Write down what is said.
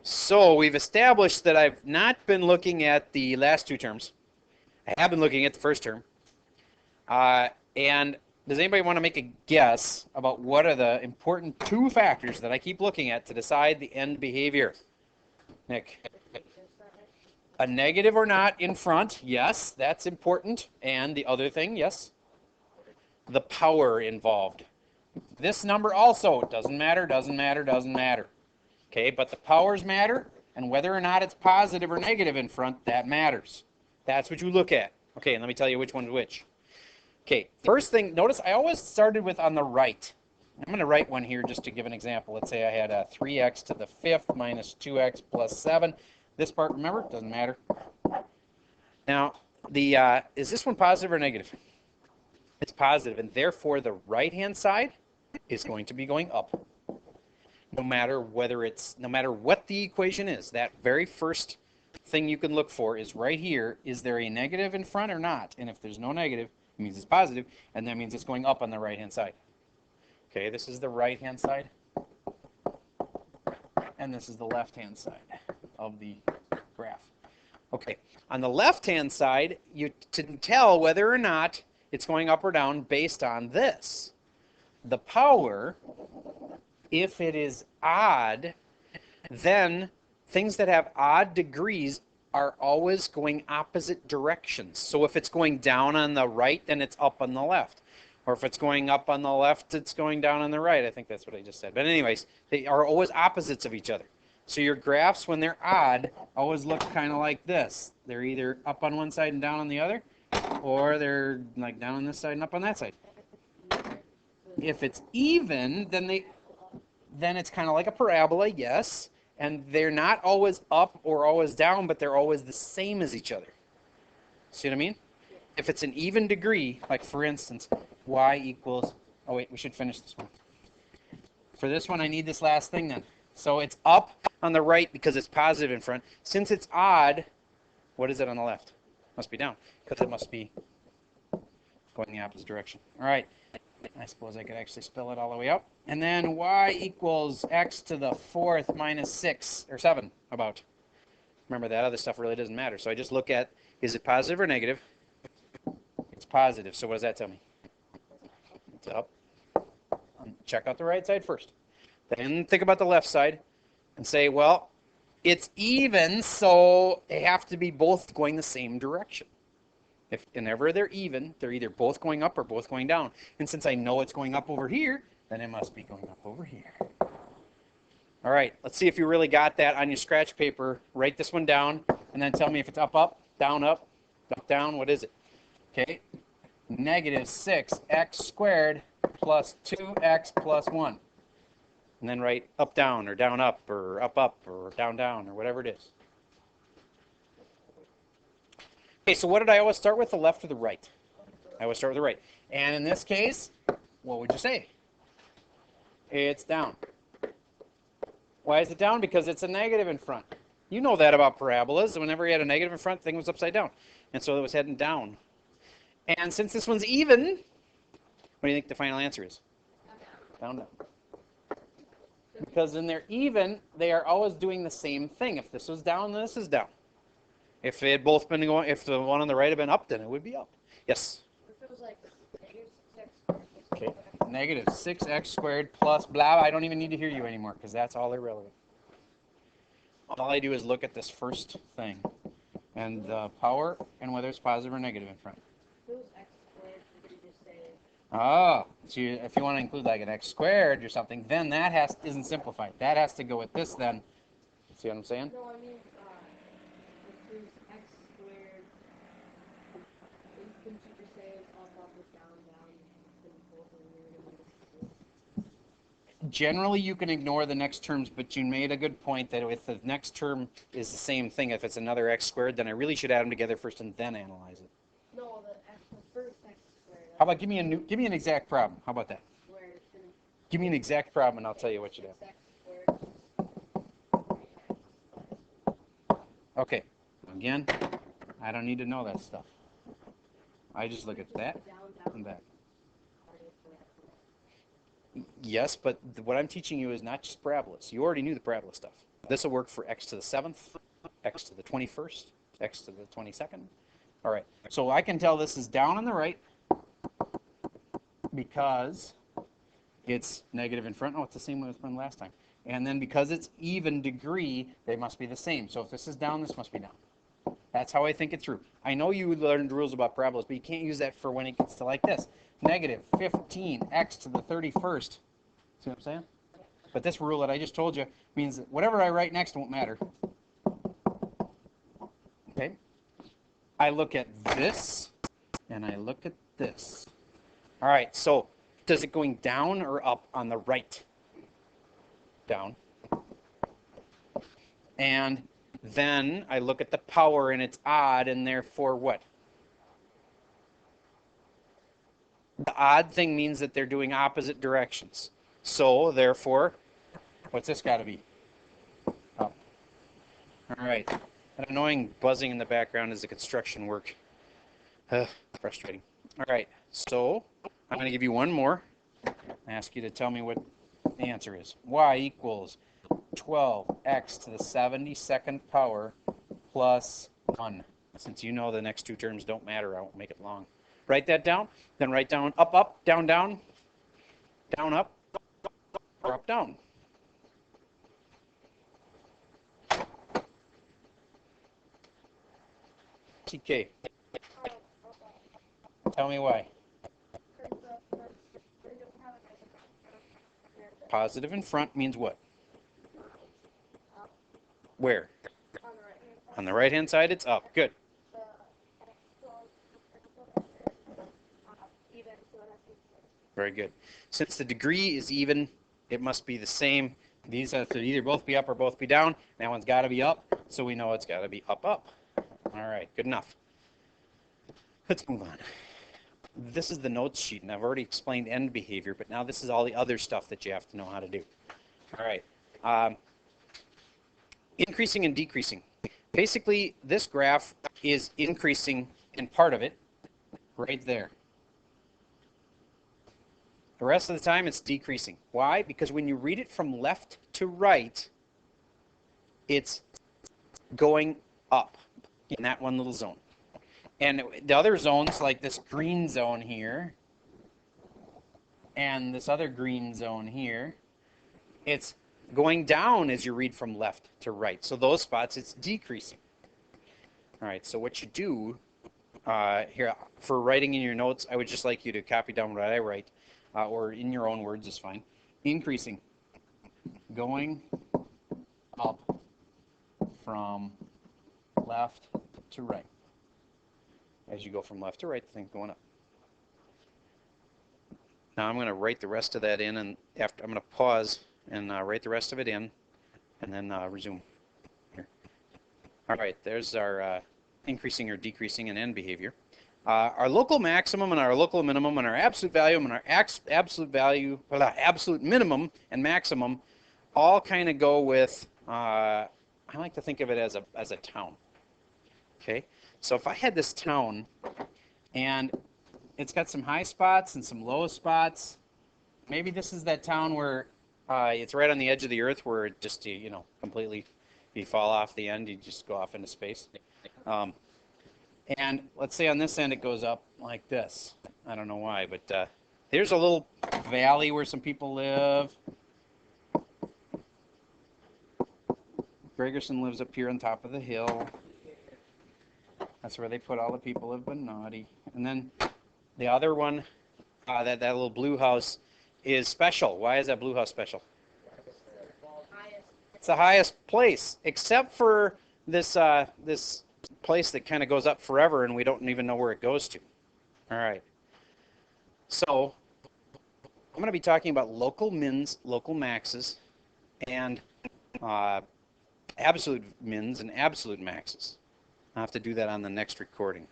So we've established that I've not been looking at the last two terms. I have been looking at the first term. And does anybody want to make a guess about what are the important two factors that I keep looking at to decide the end behavior? Nick? A negative or not in front, yes, that's important. And the other thing, yes? The power involved. This number also doesn't matter, doesn't matter, doesn't matter. Okay, but the powers matter, and whether or not it's positive or negative in front, that matters. That's what you look at. Okay, and let me tell you which one's which. Okay, first thing, notice I always started with on the right. I'm going to write one here just to give an example. Let's say I had a 3x to the 5th minus 2x plus 7. This part, remember, doesn't matter. Now, is this one positive or negative? It's positive, and therefore the right-hand side is going to be going up. No matter what the equation is, that very first thing you can look for is right here. Is there a negative in front or not? And if there's no negative, it means it's positive, and that means it's going up on the right-hand side. Okay, this is the right-hand side, and this is the left-hand side of the graph. Okay, on the left-hand side, you can tell whether or not it's going up or down based on this. The power, if it is odd, then things that have odd degrees are always going opposite directions. So if it's going down on the right, then it's up on the left. Or if it's going up on the left, it's going down on the right. I think that's what I just said. But anyways, they are always opposites of each other. So your graphs, when they're odd, always look kind of like this. They're either up on one side and down on the other, or they're like down on this side and up on that side. If it's even, then it's kind of like a parabola, yes. And they're not always up or always down, but they're always the same as each other. See what I mean? If it's an even degree, like for instance, y equals, oh wait, we should finish this one. For this one, I need this last thing then. So it's up on the right because it's positive in front. Since it's odd, what is it on the left? Must be down, because it must be going the opposite direction. All right. I suppose I could actually spell it all the way out. And then y equals x to the 4th minus 6, or 7, about. Remember, that other stuff really doesn't matter. So I just look at, is it positive or negative? It's positive. So what does that tell me? It's up. Check out the right side first. Then think about the left side and say, well, it's even, so they have to be both going the same direction. If whenever they're even, they're either both going up or both going down. And since I know it's going up over here, then it must be going up over here. All right, let's see if you really got that on your scratch paper. Write this one down, and then tell me if it's up, up, up, down. What is it? Okay, negative 6x squared plus 2x plus 1. And then write up, down, or down, up, or down, down, or whatever it is. Okay, so what did I always start with, the left or the right? I always start with the right. And in this case, what would you say? It's down. Why is it down? Because it's a negative in front. You know that about parabolas. Whenever you had a negative in front, the thing was upside down. And so it was heading down. And since this one's even, what do you think the final answer is? Down, down. Because when they're even, they are always doing the same thing. If this was down, then this is down. If they had both been going, if the one on the right had been up, then it would be up. Yes? If it was like negative 6x. Okay. Negative 6x squared plus blah. I don't even need to hear you anymore because that's all irrelevant. All I do is look at this first thing and the power and whether it's positive or negative in front. If it was x squared, you could just say. Oh, so if you want to include like an x squared or something, then that isn't simplified. That has to go with this then. See what I'm saying? No, I mean, if it was x squared, couldn't you just say it's up, up, down, down, and both of them are Generally, you can ignore the next terms, but you made a good point that if the next term is the same thing, if it's another x squared, then I really should add them together first and then analyze it. No, the first x squared. How about give me an exact problem? How about that? Give me an exact problem, and I'll tell you what you do. Okay. Again, I don't need to know that stuff. I just look at that and that. Yes, but what I'm teaching you is not just parabolas. You already knew the parabola stuff. This will work for x to the 7th, x to the 21st, x to the 22nd. All right, so I can tell this is down on the right because it's negative in front. Oh, it's the same way as from last time. And then because it's even degree, they must be the same. So if this is down, this must be down. That's how I think it through. I know you learned rules about parabolas, but you can't use that for when it gets to like this. Negative 15 x to the 31st. See what I'm saying? But this rule that I just told you means that whatever I write next won't matter. Okay? I look at this, and I look at this. All right, so does it going down or up on the right? Down. And then I look at the power, and it's odd, and therefore what? The odd thing means that they're doing opposite directions. So, therefore, what's this got to be? Up. All right. That annoying buzzing in the background is the construction work. Frustrating. All right. So, I'm going to give you one more. Ask you to tell me what the answer is. Y equals 12x to the 72nd power plus 1. Since you know the next two terms don't matter, I won't make it long. Write that down. Then write down up, up, down, down, down, up, or up, down. TK. Tell me why. Positive in front means what? Where? On the right-hand side, it's up. Good. Very good. Since the degree is even, it must be the same. These have to either both be up or both be down. That one's got to be up, so we know it's got to be up, up. All right, good enough. Let's move on. This is the notes sheet, and I've already explained end behavior, but now this is all the other stuff that you have to know how to do. All right. Increasing and decreasing. Basically, this graph is increasing in part of it right there. The rest of the time, it's decreasing. Why? Because when you read it from left to right, it's going up in that one little zone. And the other zones, like this green zone here, and this other green zone here, it's going down as you read from left to right. So those spots, it's decreasing. All right, so what you do here, for writing in your notes, I would just like you to copy down what I write, or in your own words is fine. Increasing, going up from left to right. As you go from left to right, the thing's going up. Now I'm going to write the rest of that in, and after I'm going to pause and write the rest of it in, and then resume. Here. All right, there's our increasing or decreasing and end behavior. Our local maximum and our local minimum and our absolute value and our absolute minimum and maximum all kind of go with, I like to think of it as a town. Okay, so if I had this town and it's got some high spots and some low spots, maybe this is that town where it's right on the edge of the earth where it just, you know, completely, you fall off the end, you just go off into space. And let's say on this end it goes up like this. I don't know why, but here's a little valley where some people live. Gregerson lives up here on top of the hill. That's where they put all the people who have been naughty. And then the other one, that little blue house, is special. Why is that blue house special? It's the highest place, except for this this place that kind of goes up forever, and we don't even know where it goes to. All right. So I'm going to be talking about local mins, local maxes, and absolute mins and absolute maxes. I'll have to do that on the next recording.